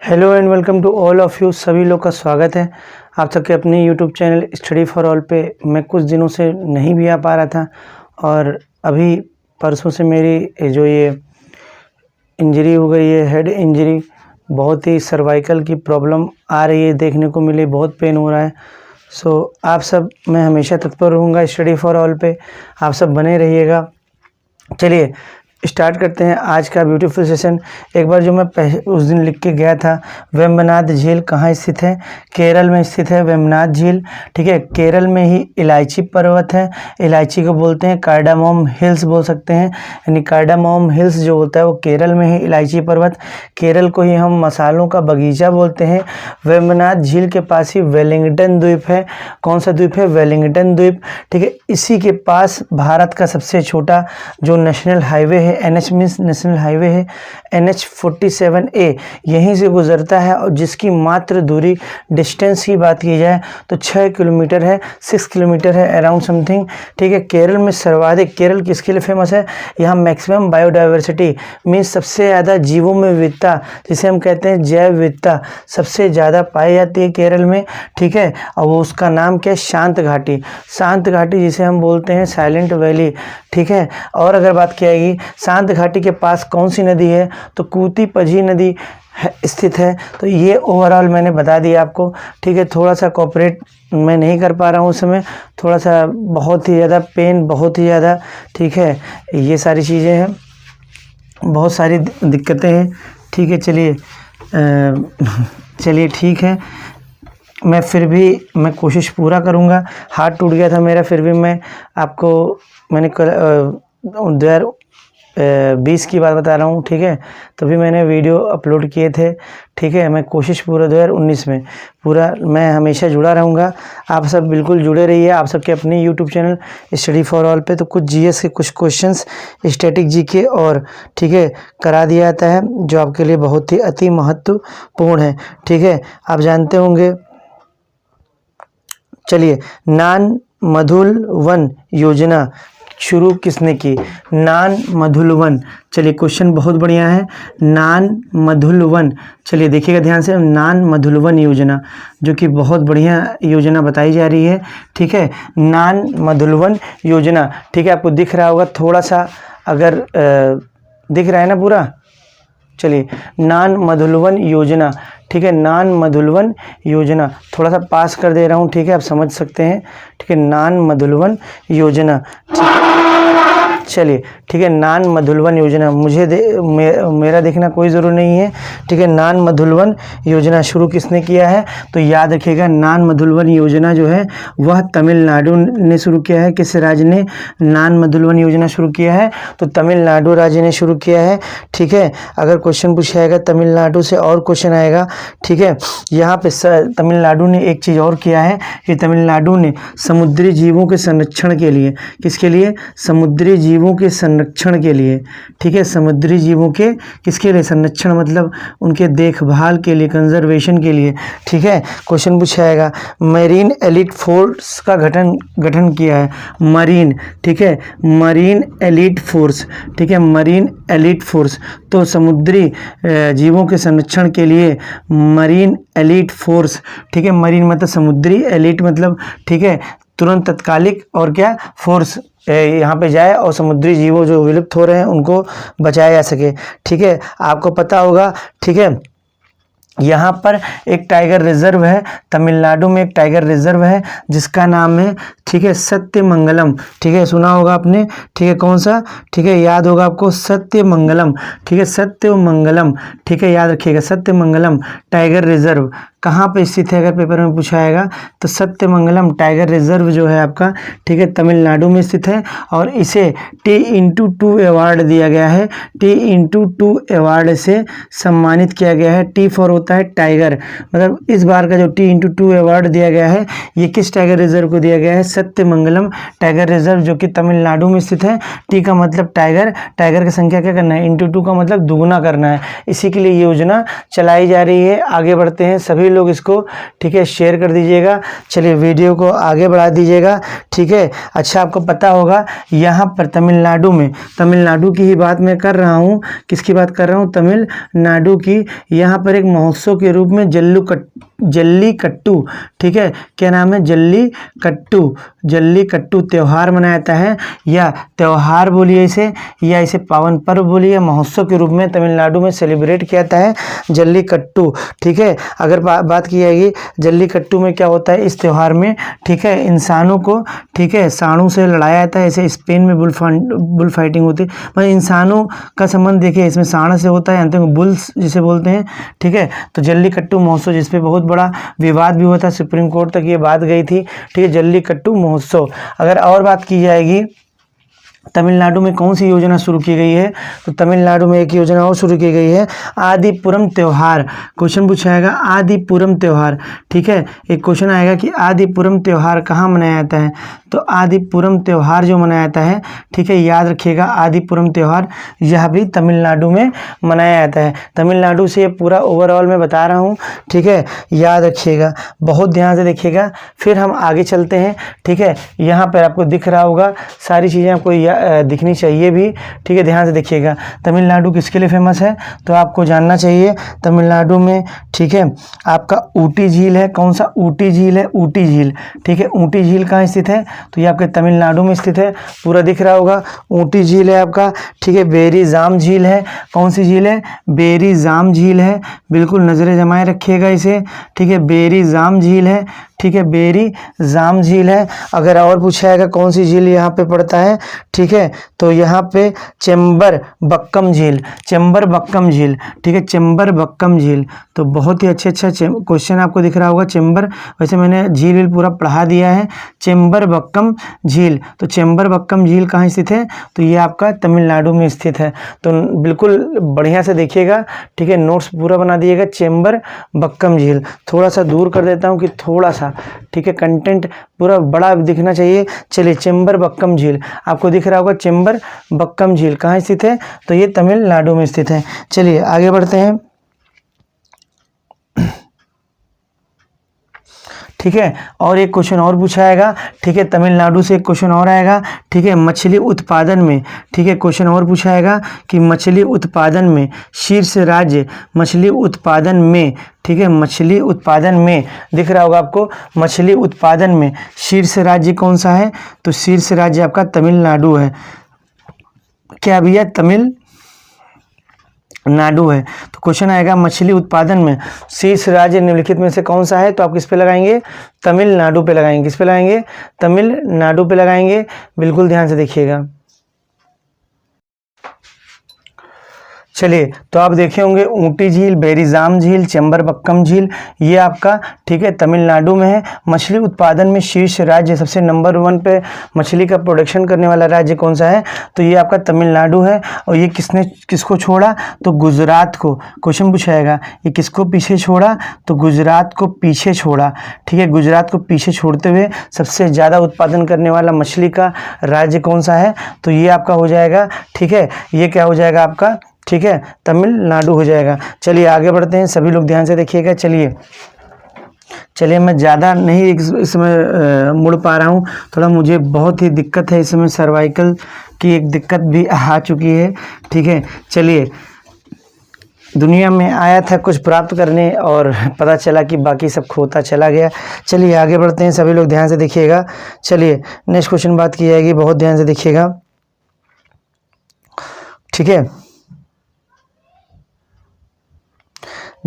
Hello and welcome to all of you. सभी लोग का स्वागत है आप सबके अपने YouTube channel study for all पे। मैं कुछ दिनों से नहीं भी आ पा रहा था और अभी परसों से मेरी जो ये इंजरी हो गई है, हेड इंजरी, बहुत ही सर्वाइकल की प्रॉब्लम आ रही है, देखने को मिली, बहुत पेन हो रहा है। आप सब, मैं हमेशा तत्पर रहूँगा स्टडी फॉर ऑल पे, आप सब बने रहिएगा। चलिए स्टार्ट करते हैं आज का ब्यूटीफुल सेशन। एक बार जो मैं उस दिन लिख के गया था, वेम्बनाड झील कहाँ स्थित है? केरल में स्थित है वेम्बनाड झील। ठीक है, केरल में ही इलायची पर्वत है। इलायची को बोलते हैं कार्डामोम हिल्स बोल सकते हैं, यानी कार्डामोम हिल्स जो होता है वो केरल में ही इलायची पर्वत। केरल को ही हम मसालों का बगीचा बोलते हैं। वेम्बनाड झील के पास ही वेलिंगटन द्वीप है। कौन सा द्वीप है? वेलिंगटन द्वीप। ठीक है, इसी के पास भारत का सबसे छोटा जो नेशनल हाईवे है, NH मीन्स नेशनल हाईवे है, NH47A यहीं से गुजरता है और जिसकी मात्र दूरी, डिस्टेंस की बात की जाए तो 6 किलोमीटर है, 6 किलोमीटर है अराउंड समथिंग। ठीक है, केरल में सर्वाधिक, केरल किसके लिए फेमस है? यहाँ मैक्सिमम बायोडाइवर्सिटी मीन्स सबसे ज़्यादा जीवों में विविधता, जिसे हम कहते हैं जैव विविधता, सबसे ज़्यादा पाई जाती है केरल में। ठीक है, और वो उसका नाम क्या है? शांत घाटी। शांत घाटी जिसे हम बोलते हैं साइलेंट वैली। ठीक है, और अगर बात की जाएगी शांत घाटी के पास कौन सी नदी है, तो कूती पझी नदी स्थित है। तो ये ओवरऑल मैंने बता दिया आपको। ठीक है, थोड़ा सा कोऑपरेट मैं नहीं कर पा रहा हूँ उस समय, थोड़ा सा बहुत ही ज़्यादा पेन, बहुत ही ज़्यादा। ठीक है, ये सारी चीज़ें हैं, बहुत सारी दिक्कतें हैं। ठीक है, चलिए ठीक है, मैं फिर भी मैं कोशिश पूरा करूँगा। हाथ टूट गया था मेरा, फिर भी मैं आपको, मैंने 2020 की बात बता रहा हूँ। ठीक है, तभी मैंने वीडियो अपलोड किए थे। ठीक है, मैं कोशिश पूरा 2019 में पूरा, मैं हमेशा जुड़ा रहूँगा। आप सब बिल्कुल जुड़े रहिए, आप सबके अपने YouTube channel study for all पे। तो कुछ जीएस के कुछ क्वेश्चंस, स्टैटिक जीके और ठीक है करा दिया जाता है, जो आपके लिए बहुत ही अति महत्वपूर्ण है। ठीक है, आप जानते होंगे। चलिए, नान मधुल वन योजना शुरू किसने की? नान मधुल वन। चलिए, क्वेश्चन बहुत बढ़िया है, नान मधुल वन। चलिए देखिएगा ध्यान से, नान मधुल वन योजना, जो कि बहुत बढ़िया योजना बताई जा रही है। ठीक है, नान मधुल वन योजना। ठीक है, आपको दिख रहा होगा थोड़ा सा, अगर दिख रहा है ना पूरा? चलिए, नान मधुलवन योजना। ठीक है, नान मधुलवन योजना, थोड़ा सा पास कर दे रहा हूँ। ठीक है, आप समझ सकते हैं। ठीक है, नान मधुलवन योजना। चलिए ठीक है, नान मधुलवन योजना, मेरा देखना कोई ज़रूर नहीं है। ठीक है, नान मधुलवन योजना शुरू किसने किया है? तो याद रखिएगा, नान मधुलवन योजना जो है वह तमिलनाडु ने शुरू किया है। किस राज्य ने नान मधुलवन योजना शुरू किया है? तो तमिलनाडु राज्य ने शुरू किया है। ठीक है, अगर क्वेश्चन पूछा जाएगा तमिलनाडु से और क्वेश्चन आएगा। ठीक है, यहाँ पे तमिलनाडु ने एक चीज़ और किया है कि तमिलनाडु ने समुद्री जीवों के संरक्षण के लिए, किसके लिए? समुद्री जीवों के संरक्षण के लिए। ठीक है, समुद्री जीवों के किसके लिए? संरक्षण मतलब उनके देखभाल के लिए, कंजर्वेशन के लिए। ठीक है, क्वेश्चन पूछा जाएगा, मरीन एलिट फोर्स का गठन किया है। मरीन, ठीक है, मरीन एलिट फोर्स। ठीक है, मरीन एलिट फोर्स, तो समुद्री जीवों के संरक्षण के लिए मरीन एलिट फोर्स। ठीक है, मरीन मतलब समुद्री, एलिट मतलब ठीक है तुरंत, तत्कालिक, और क्या? फोर्स यहाँ पे जाए और समुद्री जीवों जो विलुप्त हो रहे हैं उनको बचाया जा सके। ठीक है, आपको पता होगा। ठीक है, यहाँ पर एक टाइगर रिजर्व है, तमिलनाडु में एक टाइगर रिजर्व है जिसका नाम है, ठीक है, सत्यमंगलम। ठीक है, सुना होगा आपने। ठीक है, कौन सा? ठीक है, याद होगा आपको, सत्यमंगलम। ठीक है, सत्यमंगलम। ठीक है, याद रखिएगा, सत्यमंगलम टाइगर रिजर्व कहाँ पे स्थित है? अगर पेपर में पूछा आएगा तो सत्यमंगलम टाइगर रिजर्व जो है आपका, ठीक है, तमिलनाडु में स्थित है। और इसे T/2 अवार्ड दिया गया है, T/2 अवार्ड से सम्मानित किया गया है। T फॉर होता है टाइगर, मतलब इस बार का जो T/2 अवार्ड दिया गया है, ये किस टाइगर रिजर्व को दिया गया है? सत्यमंगलम टाइगर रिजर्व, जो कि तमिलनाडु में स्थित है। T का मतलब टाइगर, टाइगर की संख्या क्या करना है? × 2 का मतलब दुगुना करना है। इसी के लिए योजना चलाई जा रही है। आगे बढ़ते हैं, सभी सभी लोग इसको ठीक है शेयर कर दीजिएगा। चलिए वीडियो को आगे बढ़ा दीजिएगा। ठीक है, अच्छा आपको पता होगा यहाँ पर तमिलनाडु में, तमिलनाडु की ही बात मैं कर रहा हूँ, किसकी बात कर रहा हूँ, तमिलनाडु की। यहाँ पर एक महोत्सव के रूप में जल्लीकट्टू, ठीक है, क्या नाम है, जल्लीकट्टू त्यौहार मनाया जाता है, या त्यौहार बोलिए इसे, या इसे पावन पर्व बोलिए, महोत्सव के रूप में तमिलनाडु में सेलिब्रेट किया जाता है जल्लीकट्टू। ठीक है, अगर बात की जाएगी जल्लीकट्टू में क्या होता है इस त्यौहार में, ठीक है, इंसानों को, ठीक है, सांडों से लड़ाया जाता है। ऐसे स्पेन में बुल फाइटिंग होती है, मतलब इंसानों का संबंध देखिए इसमें सांड से होता है, अंत में बुल्स जिसे बोलते हैं। ठीक है, तो जल्लीकट्टू महोत्सव जिसपे बहुत बड़ा विवाद भी हुआ था, सुप्रीम कोर्ट तक ये बात गई थी। ठीक है, जल्लीकट्टू महोत्सव। अगर और बात की जाएगी तमिलनाडु में कौन सी योजना शुरू की गई है, तो तमिलनाडु में एक योजना और शुरू की गई है, आदिपुरम त्यौहार। क्वेश्चन पूछा जाएगा आदिपुरम त्यौहार। ठीक है, एक क्वेश्चन आएगा कि आदिपुरम त्यौहार कहाँ मनाया जाता है, तो आदिपुरम त्यौहार जो मनाया जाता है, ठीक है, याद रखिएगा आदिपुरम त्यौहार यह भी तमिलनाडु में मनाया जाता है। तमिलनाडु से ये पूरा ओवरऑल मैं बता रहा हूँ। ठीक है, याद रखिएगा, बहुत ध्यान से देखिएगा। फिर हम आगे चलते हैं। ठीक है, यहाँ पर आपको दिख रहा होगा, सारी चीज़ें आपको दिखनी चाहिए भी। ठीक है, ध्यान से देखिएगा। तमिलनाडु किसके लिए फेमस है, तो आपको जानना चाहिए तमिलनाडु में, ठीक है, आपका ऊटी झील है। कौन सा ऊटी झील है, ऊटी झील। ठीक है, ऊटी झील कहाँ स्थित है, तो ये आपके तमिलनाडु में स्थित है, पूरा दिख रहा होगा। ऊटी झील है आपका। ठीक है, बेरी जाम झील है। कौन सी झील है, बेरी जाम झील है, बिल्कुल नज़रें जमाए रखिएगा इसे। ठीक है, बेरी जाम झील है। ठीक है, बेरी जाम झील है। अगर और पूछा जाएगा कौन सी झील यहाँ पे पड़ता है, ठीक है, तो यहाँ पे चेंबर बक्कम झील, चेंबर बक्कम झील। ठीक है, चेंबर बक्कम झील। तो बहुत ही अच्छा क्वेश्चन आपको दिख रहा होगा, चेंबर, वैसे मैंने झील पूरा पढ़ा दिया है। चेंबर बक्कम झील, तो चेंबर बक्कम झील कहाँ स्थित है, तो ये आपका तमिलनाडु में स्थित है। तो बिल्कुल बढ़िया से देखिएगा। ठीक है, नोट्स पूरा बना दिएगा। चेंबर बक्कम झील, थोड़ा सा दूर कर देता हूँ कि थोड़ा सा, ठीक है, कंटेंट पूरा बड़ा दिखना चाहिए। चलिए, चेंबर बक्कम झील आपको दिख रहा होगा। चेंबर बक्कम झील कहाँ स्थित है, तो ये तमिलनाडु में स्थित है। चलिए आगे बढ़ते हैं। ठीक है, और एक क्वेश्चन और पूछा आएगा। ठीक है, तमिलनाडु से एक क्वेश्चन और आएगा। ठीक है, मछली उत्पादन में, ठीक है, क्वेश्चन और पूछा आएगा कि मछली उत्पादन में शीर्ष राज्य, मछली उत्पादन में, ठीक है, मछली उत्पादन में दिख रहा होगा आपको, मछली उत्पादन में शीर्ष राज्य कौन सा है, तो शीर्ष राज्य आपका तमिलनाडु है। क्या भैया, तमिलनाडु है। तो क्वेश्चन आएगा मछली उत्पादन में शीर्ष राज्य निम्नलिखित में से कौन सा है, तो आप किस पे लगाएंगे, तमिलनाडु पे लगाएंगे। किस पे लगाएंगे, तमिलनाडु पे लगाएंगे। बिल्कुल ध्यान से देखिएगा। चलिए, तो आप देखे होंगे ऊटी झील, बेरीजाम झील, चेंबर बक्कम झील, ये आपका, ठीक है, तमिलनाडु में है। मछली उत्पादन में शीर्ष राज्य, सबसे नंबर 1 पे मछली का प्रोडक्शन करने वाला राज्य कौन सा है, तो ये आपका तमिलनाडु है। और ये किसको छोड़ा, तो गुजरात को। क्वेश्चन पूछाएगा ये किसको पीछे छोड़ा, तो गुजरात को पीछे छोड़ा। ठीक है, गुजरात को पीछे छोड़ते हुए सबसे ज़्यादा उत्पादन करने वाला मछली का राज्य कौन सा है, तो ये आपका हो जाएगा, ठीक है, ये क्या हो जाएगा आपका, ठीक है, तमिलनाडु हो जाएगा। चलिए आगे बढ़ते हैं, सभी लोग ध्यान से देखिएगा। चलिए मैं ज़्यादा नहीं इसमें मुड़ पा रहा हूँ, थोड़ा मुझे बहुत ही दिक्कत है, इसमें सर्वाइकल की एक दिक्कत भी आ चुकी है। ठीक है, चलिए, दुनिया में आया था कुछ प्राप्त करने और पता चला कि बाकी सब खोता चला गया। चलिए आगे बढ़ते हैं, सभी लोग ध्यान से देखिएगा। चलिए नेक्स्ट क्वेश्चन बात की जाएगी, बहुत ध्यान से देखिएगा। ठीक है,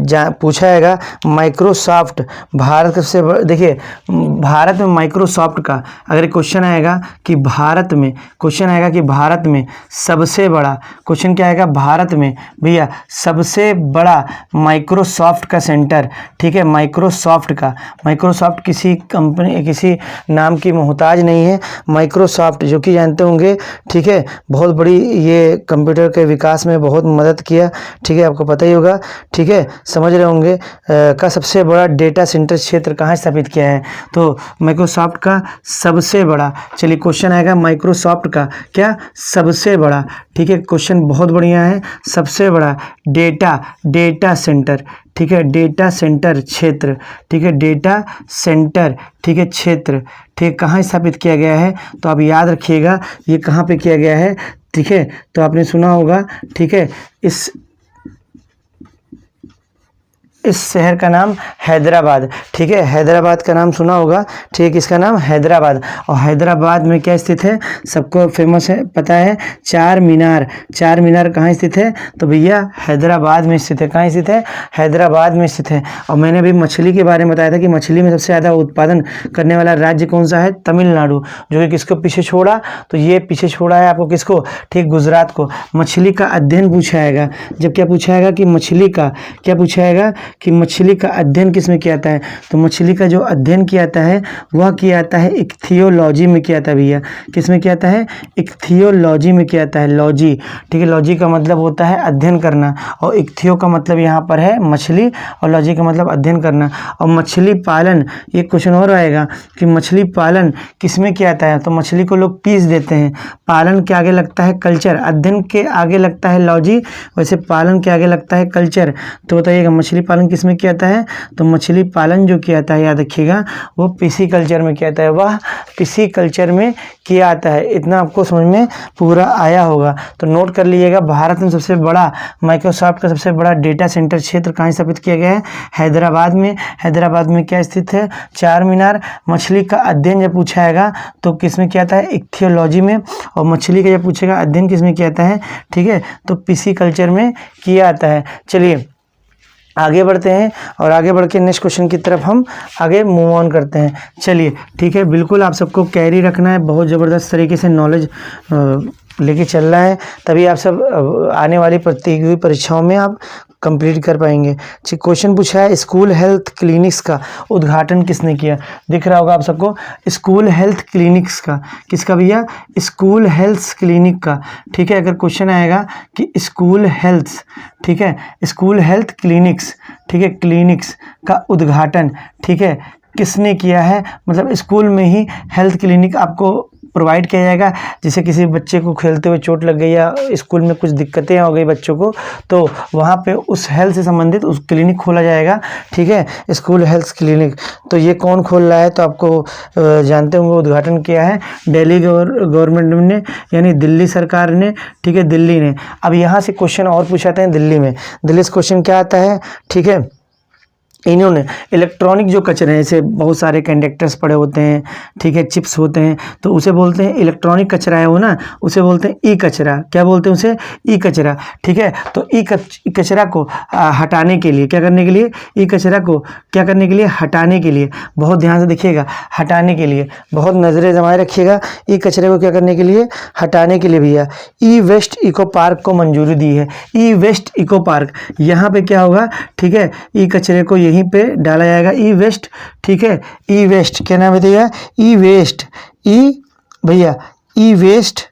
पूछा जाएगा माइक्रोसॉफ्ट भारत सबसे, देखिए भारत में माइक्रोसॉफ्ट का अगर क्वेश्चन आएगा कि भारत में, क्वेश्चन आएगा कि भारत में सबसे बड़ा, क्वेश्चन क्या आएगा, भारत में भैया सबसे बड़ा माइक्रोसॉफ्ट का सेंटर। ठीक है, माइक्रोसॉफ्ट का, माइक्रोसॉफ्ट किसी कंपनी, किसी नाम की मोहताज नहीं है। माइक्रोसॉफ्ट जो कि जानते होंगे, ठीक है, बहुत बड़ी, ये कंप्यूटर के विकास में बहुत मदद किया। ठीक है, आपको पता ही होगा। ठीक है, समझ रहे होंगे। का सबसे बड़ा डेटा सेंटर क्षेत्र कहाँ स्थापित किया है, तो माइक्रोसॉफ्ट का सबसे बड़ा। चलिए क्वेश्चन आएगा माइक्रोसॉफ्ट का क्या सबसे बड़ा। ठीक है, क्वेश्चन बहुत बढ़िया है, सबसे बड़ा डेटा सेंटर। ठीक है, डेटा सेंटर क्षेत्र, ठीक है, डेटा सेंटर, ठीक है, क्षेत्र, ठीक है, कहाँ स्थापित किया गया है, तो आप याद रखिएगा ये कहाँ पे किया गया है, ठीक है, तो आपने सुना होगा, ठीक है, इस शहर का नाम हैदराबाद, ठीक है, हैदराबाद का नाम सुना होगा, ठीक है, किसका नाम, हैदराबाद। और हैदराबाद में क्या स्थित है, सबको फेमस है, पता है, चार मीनार। चार मीनार कहाँ स्थित है, तो भैया हैदराबाद में स्थित है। कहाँ स्थित है, हैदराबाद में स्थित है। और मैंने अभी मछली के बारे में बताया था कि मछली में सबसे ज़्यादा उत्पादन करने वाला राज्य कौन सा है, तमिलनाडु, जो कि किसको पीछे छोड़ा, तो ये पीछे छोड़ा है आपको, किसको, ठीक, गुजरात को। मछली का अध्ययन पूछा जाएगा, जब क्या पूछा जाएगा कि मछली का क्या पूछा जाएगा कि मछली का अध्ययन किस में किया जाता है, तो मछली का जो अध्ययन किया जाता है वह किया जाता है इक्थियोलॉजी में किया जाता है भैया। किस में किया जाता है, इक्थियोलॉजी में किया जाता है, लॉजी, ठीक है, लॉजी का मतलब होता है अध्ययन करना, और इक्थियो का मतलब यहाँ पर है मछली, और लॉजी का मतलब अध्ययन करना। और मछली पालन, ये क्वेश्चन और आएगा कि मछली पालन किस में किया जाता है, तो मछली को लोग पीस देते हैं। पालन के आगे लगता है कल्चर, अध्ययन के आगे लगता है लॉजी, वैसे पालन के आगे लगता है कल्चर। तो बताइएगा मछली पालन किस में किया जाता है, तो मछली पालन जो किया जाता है, याद रखिएगा, वो पीसी कल्चर में किया जाता है, वह पीसी कल्चर में किया जाता है। इतना आपको समझ में पूरा आया होगा, तो नोट कर लीजिएगा। भारत में सबसे बड़ा, माइक्रोसॉफ्ट का सबसे बड़ा डेटा सेंटर क्षेत्र कहाँ स्थापित किया गया है, हैदराबाद में। हैदराबाद में क्या स्थित है, चार मीनार। मछली का अध्ययन जब पूछाएगा तो किस में किया जाता है, इक्थियोलॉजी में। और मछली का जब पूछेगा अध्ययन किस में किया जाता है, ठीक है, तो पीसी कल्चर में किया जाता है। चलिए आगे बढ़ते हैं, और आगे बढ़ के नेक्स्ट क्वेश्चन की तरफ हम आगे मूव ऑन करते हैं। चलिए ठीक है, बिल्कुल आप सबको कैरी रखना है, बहुत ज़बरदस्त तरीके से नॉलेज लेके चल रहा है, तभी आप सब आने वाली प्रतियोगी परीक्षाओं में आप कंप्लीट कर पाएंगे। क्वेश्चन पूछा है, स्कूल हेल्थ क्लिनिक्स का उद्घाटन किसने किया, दिख रहा होगा आप सबको, स्कूल हेल्थ क्लिनिक्स का, किसका भैया, स्कूल हेल्थ क्लिनिक का, ठीक है। अगर क्वेश्चन आएगा कि स्कूल हेल्थ, ठीक है, स्कूल हेल्थ क्लिनिक्स, ठीक है, क्लिनिक्स का उद्घाटन, ठीक है, किसने किया है, मतलब स्कूल में ही हेल्थ क्लिनिक आपको प्रोवाइड किया जाएगा। जैसे किसी बच्चे को खेलते हुए चोट लग गई या स्कूल में कुछ दिक्कतें हो गई बच्चों को, तो वहाँ पे उस हेल्थ से संबंधित उस क्लिनिक खोला जाएगा, ठीक है, स्कूल हेल्थ क्लिनिक। तो ये कौन खोल रहा है, तो आपको जानते होंगे, उद्घाटन किया है दिल्ली गवर्नमेंट ने, यानी दिल्ली सरकार ने, ठीक है, दिल्ली ने। अब यहाँ से क्वेश्चन और पूछाते हैं दिल्ली में, दिल्ली से क्वेश्चन क्या आता है, ठीक है, इन्होंने इलेक्ट्रॉनिक जो कचरे हैं, जैसे बहुत सारे कंडक्टर्स पड़े होते हैं, ठीक है, चिप्स होते हैं, तो उसे बोलते हैं इलेक्ट्रॉनिक कचरा है वो ना, उसे बोलते हैं ई कचरा। क्या बोलते हैं उसे, ई कचरा, ठीक है। तो ई कचरा को हटाने के लिए, क्या करने के लिए, ई कचरा को क्या करने के लिए, हटाने के लिए, बहुत ध्यान से देखिएगा, हटाने के लिए बहुत नज़रें जमाए रखिएगा। ई कचरे को क्या करने के लिए, हटाने के लिए भैया ई वेस्ट इको पार्क को मंजूरी दी है। ई वेस्ट इको पार्क, यहाँ पे क्या होगा, ठीक है, ई कचरे को यहीं पे डाला जाएगा, ई वेस्ट, ठीक है, ई वेस्ट, क्या नाम है भैया, ई वेस्ट, ई भैया ई वेस्ट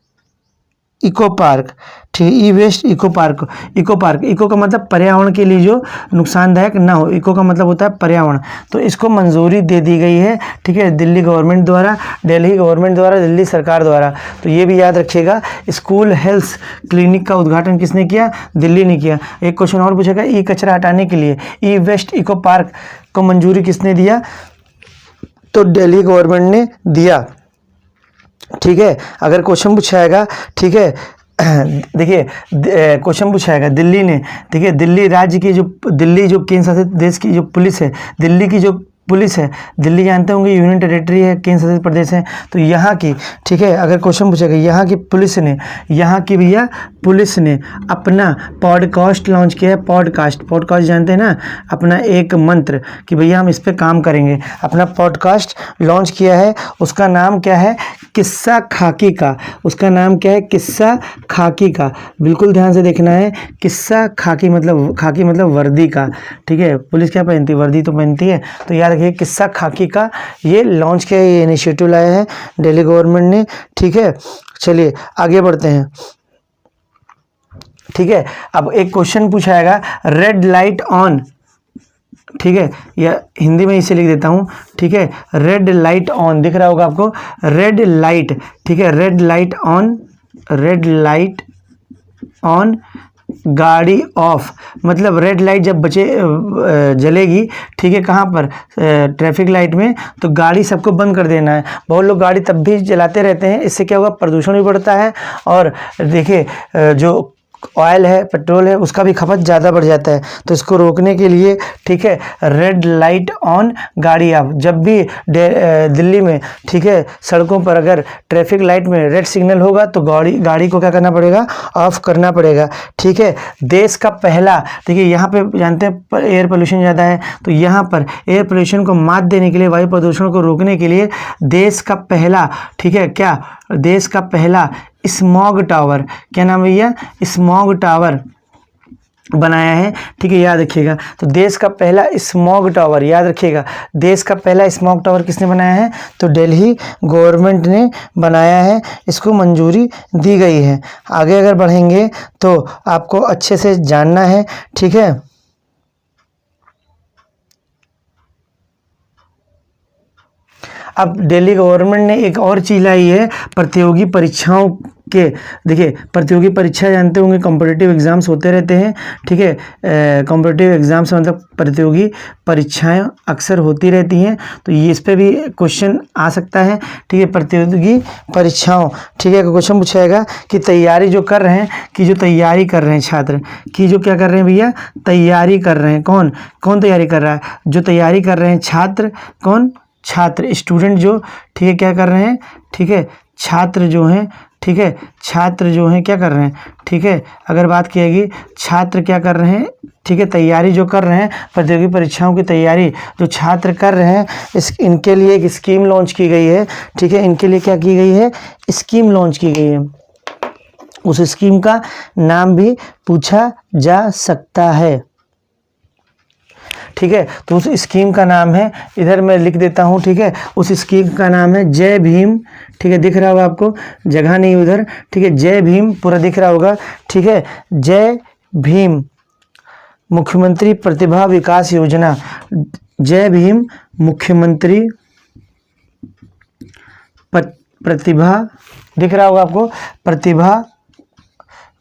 इको पार्क, ठीक है, e waste eco park. Eco park, eco का मतलब पर्यावरण के लिए जो नुकसानदायक ना हो, इको का मतलब होता है पर्यावरण। तो इसको मंजूरी दे दी गई है, ठीक है, दिल्ली गवर्नमेंट द्वारा, दिल्ली गवर्नमेंट द्वारा, दिल्ली सरकार द्वारा। तो ये भी याद रखिएगा, स्कूल हेल्थ क्लिनिक का उद्घाटन किसने किया, दिल्ली ने किया। एक क्वेश्चन और पूछेगा, ई कचरा हटाने के लिए ई वेस्ट इको पार्क को मंजूरी किसने दिया, तो दिल्ली गवर्नमेंट ने दिया, ठीक है। अगर क्वेश्चन पूछाएगा, ठीक है, देखिए क्वेश्चन पूछाएगा दिल्ली ने, ठीक है, दिल्ली राज्य की जो, दिल्ली जो केंद्र शासित देश की जो पुलिस है, दिल्ली की जो पुलिस है, दिल्ली जानते होंगे यूनियन टेरिटरी है, केंद्र शासित प्रदेश है, तो यहाँ की, ठीक है, अगर क्वेश्चन पूछेगा यहाँ की पुलिस ने, यहाँ की भैया पुलिस ने अपना पॉडकास्ट लॉन्च किया है। पॉडकास्ट, पॉडकास्ट जानते हैं ना, अपना एक मंत्र कि भैया हम इस पर काम करेंगे, अपना पॉडकास्ट लॉन्च किया है। उसका नाम क्या है, किस्सा खाकी का, उसका नाम क्या है, किस्सा खाकी का। बिल्कुल ध्यान से देखना है, किस्सा खाकी मतलब, खाकी मतलब वर्दी का, ठीक है, पुलिस क्या पहनती है, वर्दी तो पहनती है। तो याद रखिए किस्सा खाकी का ये लॉन्च किया, ये इनिशिएटिव लाया है दिल्ली गवर्नमेंट ने, ठीक है। चलिए आगे बढ़ते हैं, ठीक है। अब एक क्वेश्चन पूछाएगा, रेड लाइट ऑन, ठीक है, या हिंदी में इसे लिख देता हूं, ठीक है, रेड लाइट ऑन, दिख रहा होगा आपको, रेड लाइट, ठीक है, red light on, red light on गाड़ी ऑफ, मतलब रेड लाइट जब जलेगी, ठीक है, कहाँ पर, ट्रैफिक लाइट में, तो गाड़ी सबको बंद कर देना है। बहुत लोग गाड़ी तब भी जलाते रहते हैं, इससे क्या होगा, प्रदूषण भी बढ़ता है और देखिए जो ऑयल है, पेट्रोल है, उसका भी खपत ज़्यादा बढ़ जाता है। तो इसको रोकने के लिए, ठीक है, रेड लाइट ऑन, गाड़ी ऑफ। जब भी दिल्ली में, ठीक है, सड़कों पर अगर ट्रैफिक लाइट में रेड सिग्नल होगा तो गाड़ी को क्या करना पड़ेगा, ऑफ करना पड़ेगा, ठीक है। देश का पहला, देखिए यहाँ पे जानते हैं एयर पोल्यूशन ज़्यादा है, तो यहाँ पर एयर पोल्यूशन को मात देने के लिए, वायु प्रदूषण को रोकने के लिए देश का पहला, ठीक है, क्या, देश का पहला स्मॉग टावर, क्या नाम है भैया, स्मॉग टावर बनाया है, ठीक है, याद रखिएगा। तो देश का पहला स्मॉग टावर, याद रखिएगा, देश का पहला स्मॉग टावर किसने बनाया है, तो दिल्ली गवर्नमेंट ने बनाया है, इसको मंजूरी दी गई है। आगे अगर बढ़ेंगे तो आपको अच्छे से जानना है, ठीक है। अब दिल्ली गवर्नमेंट ने एक और चीज़ लाई है, प्रतियोगी परीक्षाओं के, देखिए प्रतियोगी परीक्षा जानते होंगे, कॉम्पिटिटिव एग्ज़ाम्स होते रहते हैं, ठीक है, कॉम्पिटिटिव एग्ज़ाम्स मतलब प्रतियोगी परीक्षाएं अक्सर होती रहती हैं, तो ये इस पे भी क्वेश्चन आ सकता है, ठीक है, प्रतियोगी परीक्षाओं, ठीक है, क्वेश्चन पूछाएगा कि तैयारी जो कर रहे हैं, कि जो तैयारी कर रहे हैं छात्र, कि जो क्या कर रहे हैं भैया, तैयारी कर रहे हैं, कौन कौन तैयारी कर रहा है, जो तैयारी कर रहे हैं छात्र, कौन, छात्र, स्टूडेंट जो, ठीक है, क्या कर रहे हैं, ठीक है, छात्र जो हैं, ठीक है, छात्र जो हैं क्या कर रहे हैं, ठीक है, अगर बात किएगी छात्र क्या कर रहे हैं, ठीक है, तैयारी जो कर रहे हैं, प्रतियोगी परीक्षाओं की तैयारी जो छात्र कर रहे हैं, इनके लिए एक स्कीम लॉन्च की गई है, ठीक है, इनके लिए क्या की गई है, स्कीम लॉन्च की गई है। उस स्कीम का नाम भी पूछा जा सकता है, ठीक है। तो उस स्कीम का नाम है, इधर मैं लिख देता हूँ, ठीक है, उस स्कीम का नाम है जय भीम, ठीक है, दिख रहा होगा आपको, जगह नहीं उधर, ठीक है, जय भीम पूरा दिख रहा होगा, ठीक है, जय भीम मुख्यमंत्री प्रतिभा विकास योजना, जय भीम मुख्यमंत्री प्रतिभा, दिख रहा होगा आपको, प्रतिभा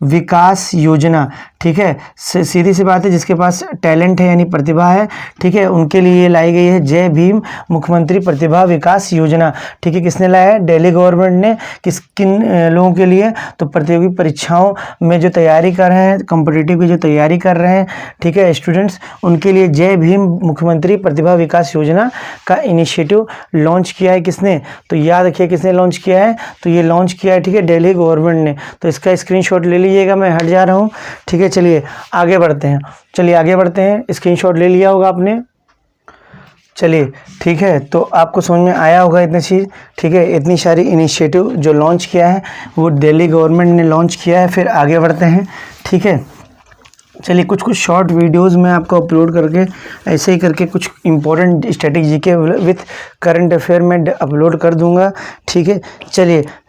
विकास योजना, ठीक है, सीधी सी बात है, जिसके पास टैलेंट है यानी प्रतिभा है, ठीक है, उनके लिए लाई गई है जय भीम मुख्यमंत्री प्रतिभा विकास योजना, ठीक है। किसने लाया है, दिल्ली गवर्नमेंट ने, किन लोगों के लिए, तो प्रतियोगी परीक्षाओं में जो तैयारी कर रहे हैं, कॉम्पिटिटिव की जो तैयारी कर रहे हैं, ठीक है, स्टूडेंट्स, उनके लिए जय भीम मुख्यमंत्री प्रतिभा विकास योजना का इनिशिएटिव लॉन्च किया है। किसने, तो याद रखिए किसने लॉन्च किया है, तो ये लॉन्च किया है, ठीक है, दिल्ली गवर्नमेंट ने। तो इसका स्क्रीनशॉट ले लीजिएगा, मैं हट जा रहा हूँ, ठीक है। चलिए आगे बढ़ते हैं, चलिए आगे बढ़ते हैं, स्क्रीनशॉट ले लिया होगा आपने, चलिए ठीक है। तो आपको समझ में आया होगा इतनी चीज़, ठीक है, इतनी सारी इनिशिएटिव जो लॉन्च किया है वो दिल्ली गवर्नमेंट ने लॉन्च किया है। फिर आगे बढ़ते हैं, ठीक है। चलिए कुछ शॉर्ट वीडियोस में आपको अपलोड करके ऐसे ही करके कुछ इंपॉर्टेंट स्ट्रेटेजी के विथ करंट अफेयर में अपलोड कर दूंगा, ठीक है।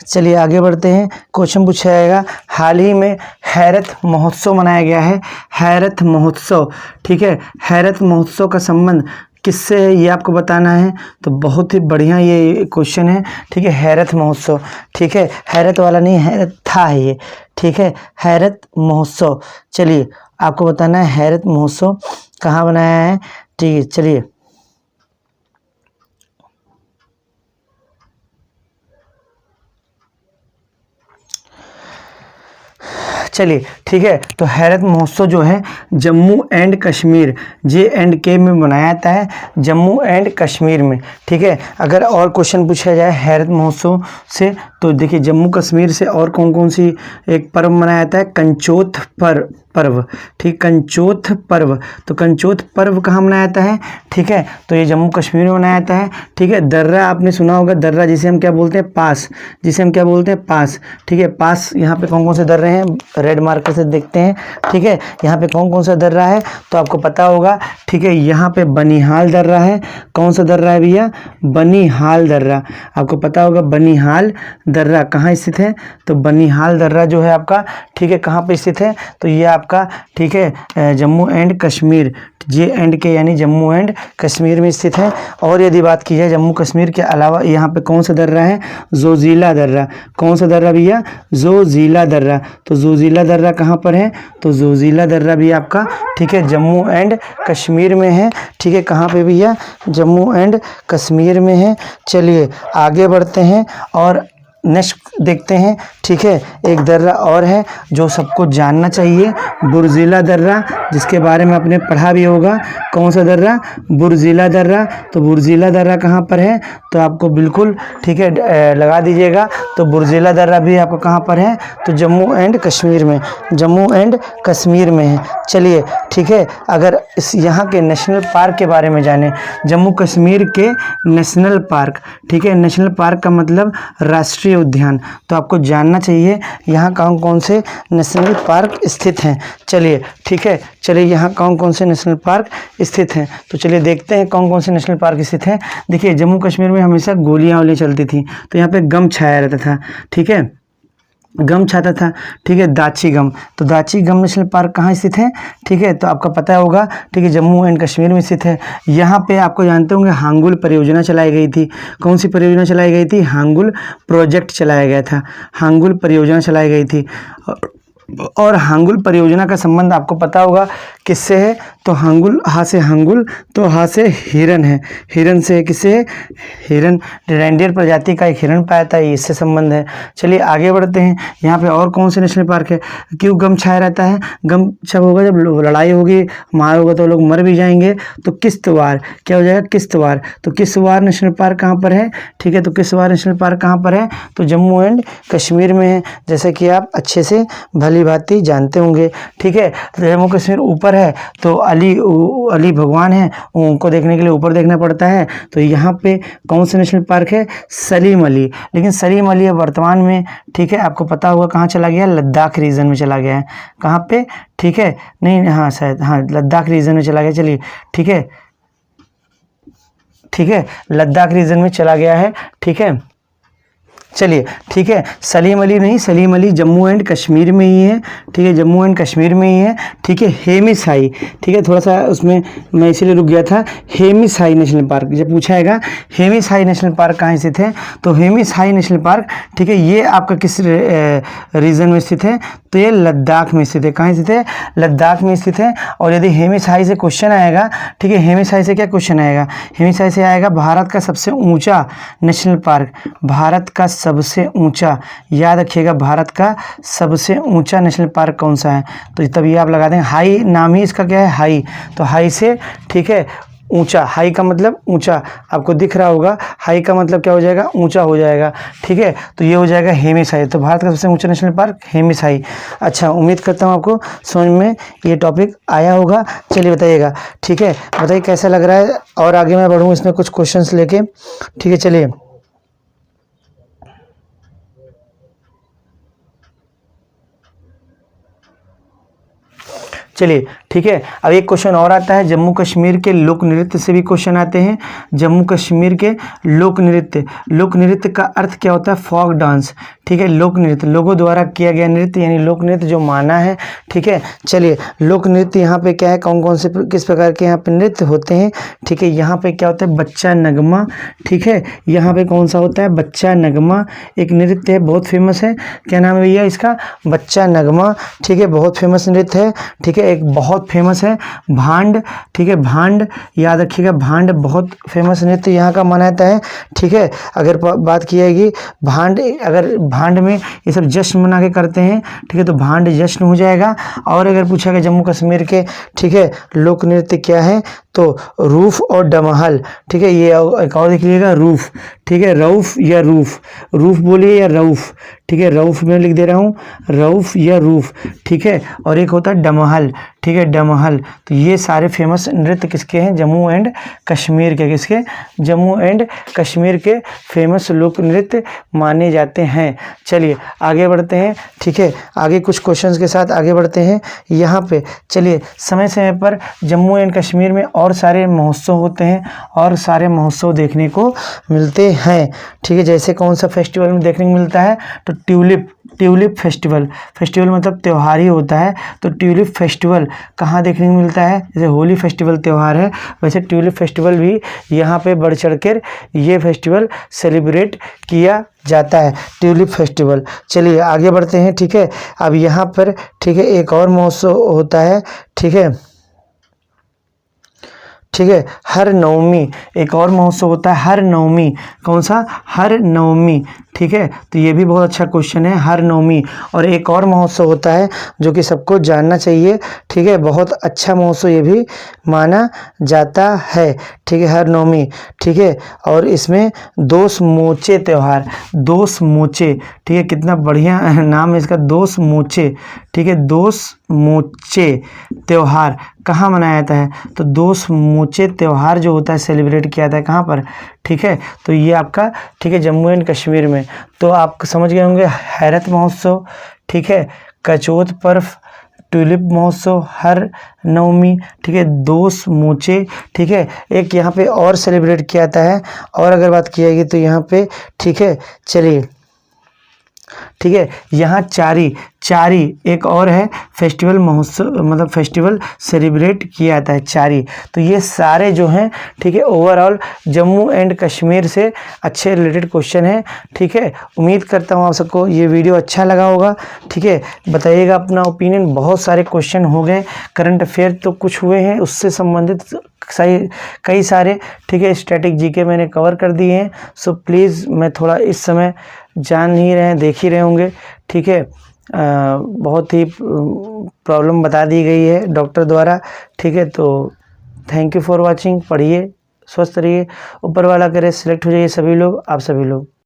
चलिए आगे बढ़ते हैं। क्वेश्चन पूछा जाएगा, हाल ही में हैरत महोत्सव मनाया गया है, हैरत महोत्सव, ठीक है, हैरत महोत्सव का संबंध किससे है ये आपको बताना है। तो बहुत ही बढ़िया ये क्वेश्चन है, ठीक है, हैरत महोत्सव, ठीक है, हैरत वाला नहीं, हैरत था है ये, ठीक है, हैरत महोत्सव। चलिए आपको बताना है हैरत महोत्सव कहाँ बनाया है, ठीक है। चलिए ठीक है। तो हैरत महोत्सव जो है जम्मू एंड कश्मीर JNK में मनाया जाता है, जम्मू एंड कश्मीर में, ठीक है। अगर और क्वेश्चन पूछा जाए हैरत महोत्सव से तो देखिए जम्मू कश्मीर से और कौन कौन सी एक पर्व मनाया जाता है, कंचोथ पर्व, ठीक, कंचोथ पर्व। तो कंचोथ पर्व कहाँ मनाया जाता है, ठीक है, तो ये जम्मू कश्मीर में मनाया जाता है, ठीक है। दर्रा आपने सुना होगा, दर्रा जिसे हम क्या बोलते हैं, पास, जिसे हम क्या बोलते हैं, पास, ठीक है, पास। यहाँ पे कौन कौन से दर्रे हैं, रेड मार्कर से देखते हैं, ठीक है, यहाँ पे कौन कौन सा दर्रा है तो आपको पता होगा, ठीक है। यहाँ पे बनिहाल दर्रा है, कौन सा दर्रा है भैया, बनिहाल दर्रा, आपको पता होगा बनिहाल दर्रा कहाँ स्थित है, तो बनिहाल दर्रा जो है आपका, ठीक है, कहाँ पे स्थित है, तो ये आपका, ठीक है, जम्मू एंड कश्मीर, JNK यानी जम्मू एंड कश्मीर में स्थित है। और यदि बात की जाए जम्मू कश्मीर के अलावा यहाँ पे कौन सा दर्रा है, जोजिला दर्रा। कौन सा दर्रा भैया, जोजिला दर्रा। तो जोजिला दर्रा कहाँ पर है, तो जोजिला दर्रा भी आपका, ठीक है, जम्मू एंड कश्मीर में है, ठीक है, कहाँ पे भैया, जम्मू एंड कश्मीर में है। चलिए आगे बढ़ते हैं और नेक्स्ट देखते हैं, ठीक है, एक दर्रा और है जो सबको जानना चाहिए, बुर्जिला दर्रा, जिसके बारे में आपने पढ़ा भी होगा। कौन सा दर्रा, बुर्जिला दर्रा। तो बुर्जिला दर्रा कहाँ पर है, तो आपको बिल्कुल, ठीक है, लगा दीजिएगा। तो बुर्जिला दर्रा भी आपको कहाँ पर है, तो जम्मू एंड कश्मीर में, जम्मू एंड कश्मीर में है। चलिए ठीक है, अगर इस यहाँ के नेशनल पार्क के बारे में जाने, जम्मू कश्मीर के नेशनल पार्क, ठीक है, नेशनल पार्क का मतलब राष्ट्रीय उद्यान, तो आपको जानना चाहिए यहाँ कौन कौन से नेशनल पार्क स्थित हैं। चलिए ठीक है, चलिए यहाँ कौन कौन से नेशनल पार्क स्थित हैं, तो चलिए देखते हैं कौन कौन से नेशनल पार्क स्थित हैं। देखिए जम्मू कश्मीर में हमेशा गोलियां चलती थी, तो यहाँ पे गम छाया रहता था, ठीक है, गम छाता था, ठीक है, दाची गम। तो दाची गम नेशनल पार्क कहाँ स्थित है, ठीक है, तो आपका पता होगा, ठीक है, जम्मू एंड कश्मीर में स्थित है। यहाँ पे आपको जानते होंगे हांगुल परियोजना चलाई गई थी। कौन सी परियोजना चलाई गई थी, हांगुल प्रोजेक्ट चलाया गया था, हांगुल परियोजना चलाई गई थी। और हांगुल परियोजना का संबंध आपको पता होगा किससे है, तो हांगुल, हा से हांगुल, तो हा से हिरन है, हिरन से, किससे है, हिरन, रेंडियर प्रजाति का एक हिरन पाया था, इससे संबंध है। चलिए आगे बढ़ते हैं, यहाँ पे और कौन से नेशनल पार्क है। क्यों गम छाया रहता है, गम जब होगा, जब लड़ाई होगी, मार होगा तो लोग मर भी जाएंगे, तो किश्तवाड़ क्या हो जाएगा, किश्तवाड़। तो किश्तवाड़ नेशनल पार्क कहाँ पर है, ठीक है, तो किश्तवाड़ नेशनल पार्क कहाँ पर है, तो जम्मू एंड कश्मीर में है, जैसे कि आप अच्छे से भली भांति जानते होंगे, ठीक है। जम्मू कश्मीर ऊपर है, तो अली भगवान है, उनको देखने के लिए ऊपर देखना पड़ता है। तो यहाँ पे कौन सा नेशनल पार्क है, सलीम अली। लेकिन सलीम अली वर्तमान में, ठीक है, आपको पता होगा कहाँ चला गया, लद्दाख रीजन में चला गया है। कहाँ पे, ठीक है, नहीं, हाँ शायद, हाँ लद्दाख रीजन में चला गया। चलिए ठीक है, ठीक है, लद्दाख रीजन में चला गया है, ठीक है। चलिए ठीक है, सलीम अली नहीं, सलीम अली जम्मू एंड कश्मीर में ही है, ठीक है, जम्मू एंड कश्मीर में ही है, ठीक है। हेमिसाई, ठीक है, थोड़ा सा उसमें मैं इसीलिए रुक गया था। हेमिसाई नेशनल पार्क जब पूछा हैगा, हेमिसाई नेशनल पार्क कहाँ स्थित है, तो हेमिसाई नेशनल पार्क, ठीक है, ये आपका किस रीजन में स्थित है, तो ये लद्दाख में स्थित है। कहाँ स्थित है, लद्दाख में स्थित है। और यदि हेमिसाई से क्वेश्चन आएगा, ठीक है, हेमिसाई से क्या क्वेश्चन आएगा, हेमिसाई से आएगा भारत का सबसे ऊंचा नेशनल पार्क, भारत का सबसे ऊंचा, याद रखिएगा, भारत का सबसे ऊंचा नेशनल पार्क कौन सा है, तो तभी आप लगा देंगे, हाई नाम ही इसका क्या है, हाई। तो हाई से, ठीक है, ऊंचा, हाई का मतलब ऊंचा, आपको दिख रहा होगा, हाई का मतलब क्या हो जाएगा, ऊंचा हो जाएगा, ठीक है। तो ये हो जाएगा हेमिसाई। तो भारत का सबसे ऊंचा नेशनल पार्क हेमिसाई। अच्छा, उम्मीद करता हूँ आपको समझ में ये टॉपिक आया होगा। चलिए बताइएगा, ठीक है, बताइए कैसा लग रहा है। और आगे मैं बढ़ूँ इसमें कुछ क्वेश्चंस लेके, ठीक है। चलिए चलिए ठीक है, अब एक क्वेश्चन और आता है, जम्मू कश्मीर के लोक नृत्य से भी क्वेश्चन आते हैं। जम्मू कश्मीर के लोक नृत्य, लोक नृत्य का अर्थ क्या होता है, फॉक डांस, ठीक है, लोक नृत्य, लोगों द्वारा किया गया नृत्य, यानी लोक नृत्य जो माना है, ठीक है। चलिए लोक नृत्य यहाँ पे क्या है, कौन कौन से किस प्रकार के यहाँ पे नृत्य होते हैं, ठीक है। यहाँ पे क्या होता है, बच्चा नगमा, ठीक है, यहाँ पे कौन सा होता है, बच्चा नगमा, एक नृत्य है, बहुत फेमस है। क्या नाम है भैया इसका, बच्चा नगमा, ठीक है, बहुत फेमस नृत्य है, ठीक है। एक बहुत फेमस है भांड, ठीक है, भांड याद रखिएगा, भांड बहुत फेमस नृत्य यहाँ का माना जाता है, ठीक है। अगर बात की जाएगी भांड, अगर भांड में ये सब जश्न मना के करते हैं, ठीक है, तो भांड जश्न हो जाएगा। और अगर पूछा गया जम्मू कश्मीर के, ठीक है, लोक नृत्य क्या है, तो रूफ और डमहल, ठीक है, ये एक और देख लीजिएगा, रूफ, ठीक है, रऊफ या रूफ, रूफ बोलिए या रऊफ, ठीक है, रऊफ में लिख दे रहा हूँ, रऊफ या रूफ, ठीक है। और एक होता है डमहल, ठीक है, डमहल। तो ये सारे फेमस नृत्य किसके हैं, जम्मू एंड कश्मीर के, किसके, जम्मू एंड कश्मीर के फेमस लोक नृत्य माने जाते हैं। चलिए आगे बढ़ते हैं, ठीक है, आगे कुछ क्वेश्चंस के साथ आगे बढ़ते हैं। यहाँ पे चलिए समय समय पर जम्मू एंड कश्मीर में और सारे महोत्सव होते हैं और सारे महोत्सव देखने को मिलते हैं, ठीक है। जैसे कौन सा फेस्टिवल में देखने को मिलता है, तो ट्यूलिप ट्यूलिप फेस्टिवल, फेस्टिवल मतलब त्यौहार ही होता है, तो ट्यूलिप फेस्टिवल कहाँ देखने को मिलता है? जैसे होली फेस्टिवल त्यौहार है, वैसे ट्यूलिप फेस्टिवल भी यहाँ पे बढ़ चढ़ कर ये फेस्टिवल सेलिब्रेट किया जाता है, ट्यूलिप फेस्टिवल। चलिए आगे बढ़ते हैं, ठीक है। अब यहाँ पर ठीक है एक और महोत्सव होता है, ठीक है, ठीक है, हर नवमी, एक और महोत्सव होता है हर नवमी। कौन सा? हर नवमी, ठीक है। तो ये भी बहुत अच्छा क्वेश्चन है, हर नवमी। और एक और महोत्सव होता है जो कि सबको जानना चाहिए, ठीक है, बहुत अच्छा महोत्सव ये भी माना जाता है, ठीक है, हर नवमी, ठीक है। और इसमें दोष मोचे त्यौहार, दोष मोचे, ठीक है, कितना बढ़िया नाम है इसका, दोष मोचे, ठीक है, दोष मोचे त्यौहार कहाँ मनाया जाता है? तो दोष मोचे त्यौहार जो होता है सेलिब्रेट किया जाता है कहाँ पर? ठीक है, तो ये आपका, ठीक है, जम्मू एंड कश्मीर में। तो आप समझ गए होंगे, हैरत महोत्सव, ठीक है, कचौथ पर्व, ट्यूलिप महोत्सव, हर नवमी, ठीक है, दोष मोचे, ठीक है। एक यहाँ पे और सेलिब्रेट किया जाता है, और अगर बात की जाएगी तो यहाँ पे, ठीक है, चलिए, ठीक है, यहाँ चारी, चारी एक और है फेस्टिवल महोत्सव, मतलब फेस्टिवल सेलिब्रेट किया जाता है, चारी। तो ये सारे जो हैं, ठीक है, ओवरऑल जम्मू एंड कश्मीर से अच्छे रिलेटेड क्वेश्चन है, ठीक है। उम्मीद करता हूँ आप सबको ये वीडियो अच्छा लगा होगा, ठीक है। बताइएगा अपना ओपिनियन, बहुत सारे क्वेश्चन हो गए, करंट अफेयर तो कुछ हुए हैं, उससे संबंधित सही कई सारे, ठीक है, स्टैटिक जीके मैंने कवर कर दिए हैं। सो प्लीज़, मैं थोड़ा इस समय जान नहीं रहे हैं, देख ही रहे होंगे, ठीक है, बहुत ही प्रॉब्लम बता दी गई है डॉक्टर द्वारा, ठीक है। तो थैंक यू फॉर वाचिंग, पढ़िए, स्वस्थ रहिए, ऊपर वाला करे सिलेक्ट हो जाइए सभी लोग, आप सभी लोग।